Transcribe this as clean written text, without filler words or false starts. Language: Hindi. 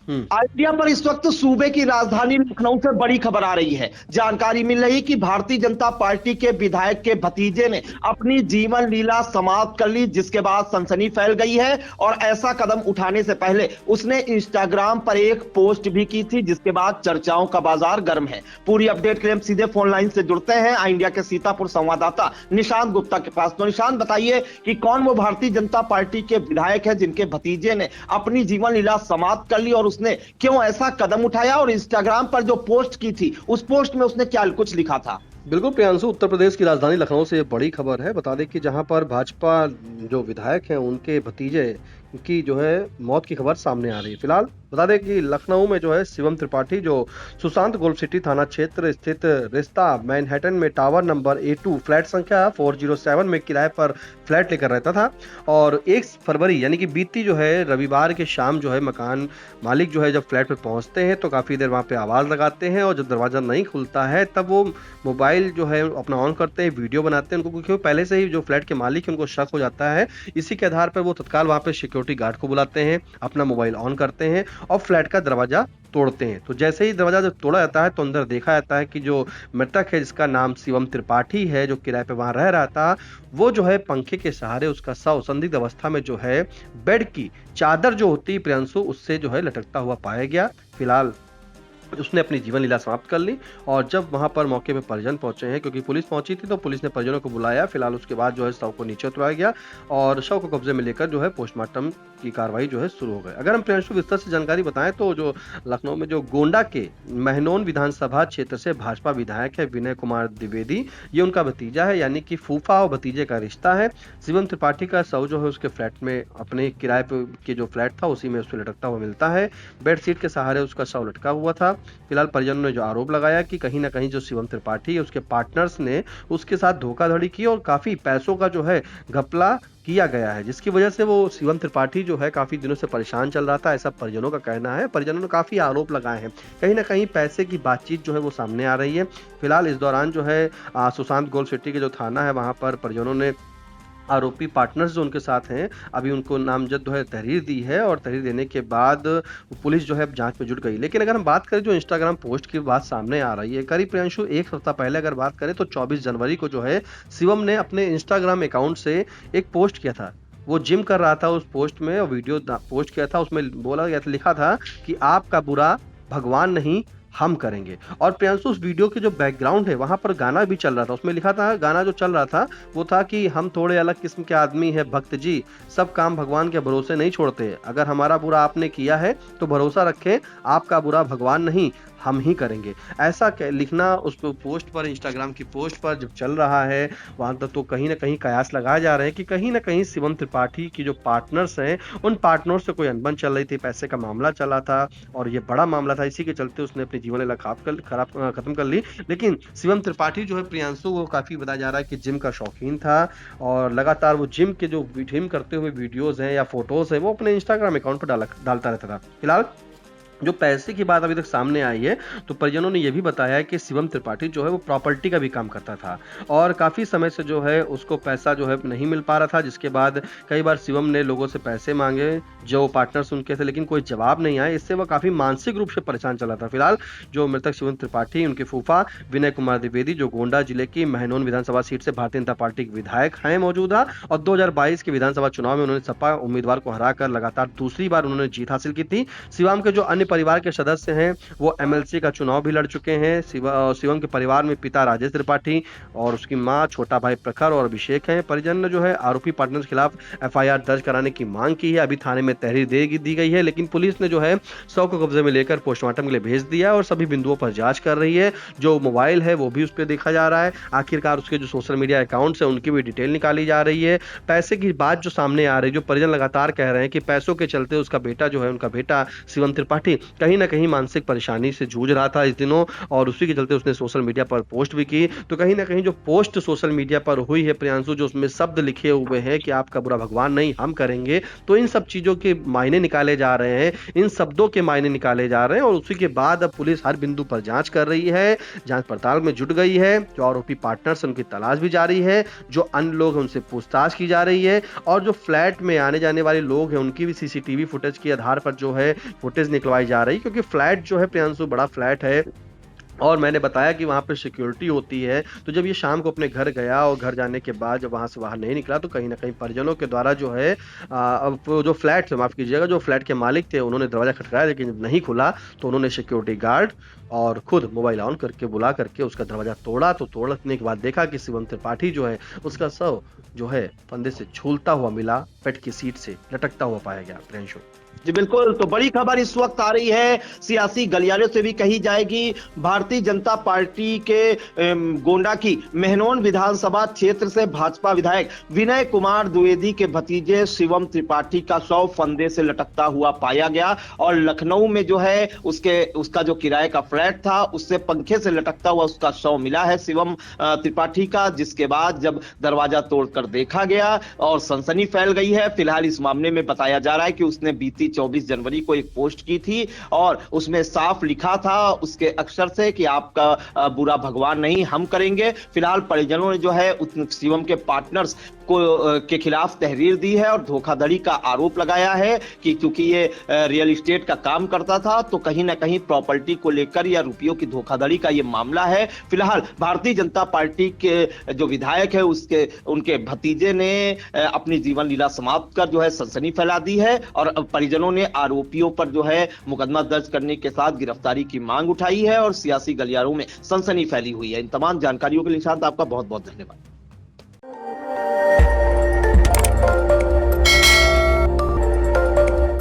इंडिया पर इस वक्त सूबे की राजधानी लखनऊ से बड़ी खबर आ रही है। जानकारी मिल रही कि भारतीय जनता पार्टी के विधायक के भतीजे ने अपनी जीवन लीला समाप्त कर ली, जिसके बाद सनसनी फैल गई है। और ऐसा कदम उठाने से पहले उसने इंस्टाग्राम पर एक पोस्ट भी की थी, जिसके बाद चर्चाओं का बाजार गर्म है। पूरी अपडेट के लिए हम सीधे फोन लाइन से जुड़ते हैं आई इंडिया के सीतापुर संवाददाता निशांत गुप्ता के पास। तो निशांत, बताइए कि कौन वो भारतीय जनता पार्टी के विधायक है जिनके भतीजे ने अपनी जीवन लीला समाप्त कर ली, और उसने क्यों ऐसा कदम उठाया, और इंस्टाग्राम पर जो पोस्ट की थी उस पोस्ट में उसने क्या कुछ लिखा था? बिल्कुल प्रियांशु, उत्तर प्रदेश की राजधानी लखनऊ से बड़ी खबर है। बता दें कि जहां पर भाजपा जो विधायक हैं उनके भतीजे की जो है मौत की खबर सामने आ रही है। फिलहाल बता दें कि लखनऊ में जो है शिवम त्रिपाठी, जो सुशांत गोल्फ सिटी थाना क्षेत्र स्थित रिश्ता मैनहट्टन में टावर नंबर A2 फ्लैट संख्या 407 में किराए पर फ्लैट लेकर रहता था। और 1 फरवरी यानी कि बीती जो है रविवार के शाम जो है मकान मालिक जो है जब फ्लैट पे पहुंचते हैं तो काफ़ी देर वहाँ पे आवाज़ लगाते हैं, और जब दरवाज़ा नहीं खुलता है तब वो मोबाइल जो है अपना ऑन करते हैं, वीडियो बनाते हैं। उनको क्योंकि पहले से ही जो फ्लैट के मालिक है उनको शक हो जाता है। इसी के आधार पर वो तत्काल वहाँ पे सिक्योरिटी गार्ड को बुलाते हैं, अपना मोबाइल ऑन करते हैं और फ्लैट का दरवाजा तोड़ते हैं। तो जैसे ही दरवाजा जब तोड़ा जाता है तो अंदर देखा जाता है कि जो मृतक है, जिसका नाम शिवम त्रिपाठी है, जो किराए पे वहां रह रहा था, वो जो है पंखे के सहारे उसका शव संदिग्ध अवस्था में जो है बेड की चादर जो होती है प्रियांशु, उससे जो है लटकता हुआ पाया गया। फिलहाल उसने अपनी जीवन लीला समाप्त कर ली। और जब वहां पर मौके पे परिजन पहुंचे हैं, क्योंकि पुलिस पहुंची थी तो पुलिस ने परिजनों को बुलाया। फिलहाल उसके बाद जो है शव को नीचे उतरवाया गया और शव को कब्जे में लेकर जो है पोस्टमार्टम की कार्रवाई जो है शुरू हो गई। अगर हम प्रियांशु विस्तार से जानकारी बताएं तो जो लखनऊ में जो गोंडा के महनौन विधानसभा क्षेत्र से भाजपा विधायक है विनय कुमार द्विवेदी, ये उनका भतीजा है, यानी कि फूफा और भतीजे का रिश्ता है। शिवम त्रिपाठी का शव जो है उसके फ्लैट में, अपने किराए पे के जो फ्लैट था उसी में उससे लटकता हुआ मिलता है। बेडशीट के सहारे उसका शव लटका हुआ था। फिलहाल परिजनों ने जो आरोप लगाया कि कहीं ना कहीं जो शिवम त्रिपाठी है उसके पार्टनर्स ने उसके साथ धोखाधड़ी की और काफी पैसों का जो है घपला किया गया है, जिसकी वजह से वो शिवम त्रिपाठी जो है काफी दिनों से परेशान चल रहा था, ऐसा परिजनों का कहना है। परिजनों ने काफी आरोप लगाए हैं, कहीं ना कहीं पैसे की बातचीत जो है वो सामने आ रही है। फिलहाल इस दौरान जो है सुशांत गोल्फ सिटी के जो थाना है वहां पर परिजनों ने आरोपी पार्टनर्स जो उनके साथ हैं अभी उनको नामजद जो है तहरीर दी है, और तहरीर देने के बाद पुलिस जो है जांच में जुट गई। लेकिन अगर हम बात करें जो इंस्टाग्राम पोस्ट की बात सामने आ रही है, करीब प्रियांशु 1 हफ्ता पहले अगर बात करें तो 24 जनवरी को जो है शिवम ने अपने इंस्टाग्राम अकाउंट से एक पोस्ट किया था। वो जिम कर रहा था, उस पोस्ट में और वीडियो पोस्ट किया था, उसमें बोला गया था, लिखा था कि आपका बुरा भगवान नहीं हम करेंगे। और प्रियांशु उस वीडियो के जो बैकग्राउंड है वहां पर गाना भी चल रहा था, उसमें लिखा था, गाना जो चल रहा था वो था कि हम थोड़े अलग किस्म के आदमी है भक्त जी, सब काम भगवान के भरोसे नहीं छोड़ते, अगर हमारा बुरा आपने किया है तो भरोसा रखें, आपका बुरा भगवान नहीं हम ही करेंगे। ऐसा लिखना उस पोस्ट पर, इंस्टाग्राम की पोस्ट पर जब चल रहा है वहां तक तो कहीं ना कहीं कयास लगाए जा रहे हैं कि कहीं ना कहीं शिवम त्रिपाठी की जो पार्टनर्स हैं उन पार्टनर्स से कोई अनबन चल रही थी, पैसे का मामला चला था और ये बड़ा मामला था, इसी के चलते उसने अपनी जीवन लीला खत्म कर ली। लेकिन शिवम त्रिपाठी जो है प्रियांशु, वो काफी बताया जा रहा है कि जिम का शौकीन था और लगातार वो जिम के जो जिम करते हुए वीडियोज हैं या फोटोज है वो अपने इंस्टाग्राम अकाउंट पर डालता रहता था। फिलहाल जो पैसे की बात अभी तक सामने आई है तो परिजनों ने यह भी बताया है कि शिवम त्रिपाठी जो है वो प्रॉपर्टी का भी काम करता था और काफी समय से जो है उसको पैसा जो है नहीं मिल पा रहा था, जिसके बाद कई बार शिवम ने लोगों से पैसे मांगे जो पार्टनर्स उनके थे, लेकिन कोई जवाब नहीं आया। इससे वह काफी मानसिक रूप से परेशान चला था। फिलहाल जो मृतक शिवम त्रिपाठी, उनके फूफा विनय कुमार द्विवेदी, जो गोंडा जिले की महनौन विधानसभा सीट से भारतीय जनता पार्टी के विधायक हैं मौजूदा, और 2022 के विधानसभा चुनाव में उन्होंने सपा उम्मीदवार को हराकर लगातार दूसरी बार उन्होंने जीत हासिल की थी। शिवम के जो अन्य परिवार के सदस्य हैं वो एमएलसी का चुनाव भी लड़ चुके हैं। शिवम के परिवार में पिता राजेश त्रिपाठी और उसकी मां, छोटा भाई प्रखर और अभिषेक हैं। परिजन ने जो है आरोपी पार्टनर के खिलाफ एफआईआर दर्ज कराने की मांग की है। अभी थाने में तहरीर दी गई है, लेकिन पुलिस ने जो है शव को कब्जे में लेकर पोस्टमार्टम के लिए भेज दिया और सभी बिंदुओं पर जांच कर रही है। जो मोबाइल है वो भी उस पर देखा जा रहा है, आखिरकार उसके जो सोशल मीडिया अकाउंट्स है उनकी भी डिटेल निकाली जा रही है। पैसे की बात जो सामने आ रही है, जो परिजन लगातार कह रहे हैं कि पैसों के चलते उसका बेटा जो है, उनका बेटा शिवम त्रिपाठी कहीं ना कहीं मानसिक परेशानी से जूझ रहा था इस दिनों, और उसी के चलते उसने सोशल मीडिया पर पोस्ट भी की। तो कहीं ना कहीं जो पोस्ट सोशल मीडिया पर हुई है प्रियांशु, जो उसमें शब्द लिखे हुए हैं कि आपका बुरा भगवान नहीं हम करेंगे, तो इन सब चीजों के मायने निकाले जा रहे हैं, इन शब्दों के मायने निकाले जा रहे हैं। और उसी के बाद अब पुलिस हर बिंदु पर जांच कर रही है, जांच पड़ताल में जुट गई है। जो आरोपी पार्टनर्स उनकी तलाश भी जारी है, जो अन्य लोग हैं उनसे पूछताछ की जा रही है, और जो फ्लैट में आने जाने वाले लोग हैं उनकी भी सीसीटीवी फुटेज के आधार पर जो है फुटेज निकलवाई जा रही, क्योंकि फ्लैट जो है प्रियांशु बड़ा फ्लैट है और मैंने बताया कि वहाँ पे सिक्योरिटी होती है। तो जब ये शाम को अपने घर गया और घर जाने के बाद जब वहाँ से बाहर नहीं निकला तो कहीं न कहीं परिजनों के द्वारा जो है अब वो जो फ्लैट थे, माफ़ कीजिएगा, जो फ्लैट के मालिक थे उन्होंने दरवाज़ा खटखटाया, लेकिन जब नहीं खुला तो उन्होंने सिक्योरिटी गार्ड और खुद मोबाइल ऑन करके बुला करके उसका दरवाज़ा तोड़ा। तो तोड़ने के बाद देखा कि शिवम त्रिपाठी जो है उसका शव जो है फंदे से झूलता हुआ मिला, पेट की सीट से लटकता हुआ पाया गया। प्रियांशु जी बिल्कुल, तो बड़ी खबर इस वक्त आ रही है, सियासी गलियारों से भी कही जाएगी। भारतीय जनता पार्टी के गोंडा की मेहनौन विधानसभा क्षेत्र से भाजपा विधायक विनय कुमार द्विवेदी के भतीजे शिवम त्रिपाठी का शव फंदे से लटकता हुआ पाया गया और लखनऊ में जो है उसका जो किराए का फ्लैट था उससे पंखे से लटकता हुआ उसका शव मिला है शिवम त्रिपाठी का, जिसके बाद जब दरवाजा तोड़कर देखा गया और सनसनी फैल गई है। फिलहाल इस मामले में बताया जा रहा है कि उसने बीती 24 जनवरी को एक पोस्ट की थी और उसमें साफ लिखा था उसके अक्षर से कि आपका बुरा भगवान नहीं हम करेंगे। फिलहाल परिजनों ने जो है शिवम के पार्टनर्स के खिलाफ तहरीर दी है और धोखाधड़ी का आरोप लगाया है कि क्योंकि ये रियल एस्टेट का काम करता था तो कहीं ना कहीं प्रॉपर्टी को लेकर या रुपयों की धोखाधड़ी का ये मामला है। फिलहाल भारतीय जनता पार्टी के जो विधायक है उनके भतीजे ने अपनी जीवन लीला समाप्त कर जो है सनसनी फैला दी है और परिजनों ने आरोपियों पर जो है मुकदमा दर्ज करने के साथ गिरफ्तारी की मांग उठाई है और सियासी गलियारों में सनसनी फैली हुई है। इन तमाम जानकारियों के लिए निशांत आपका बहुत बहुत धन्यवाद।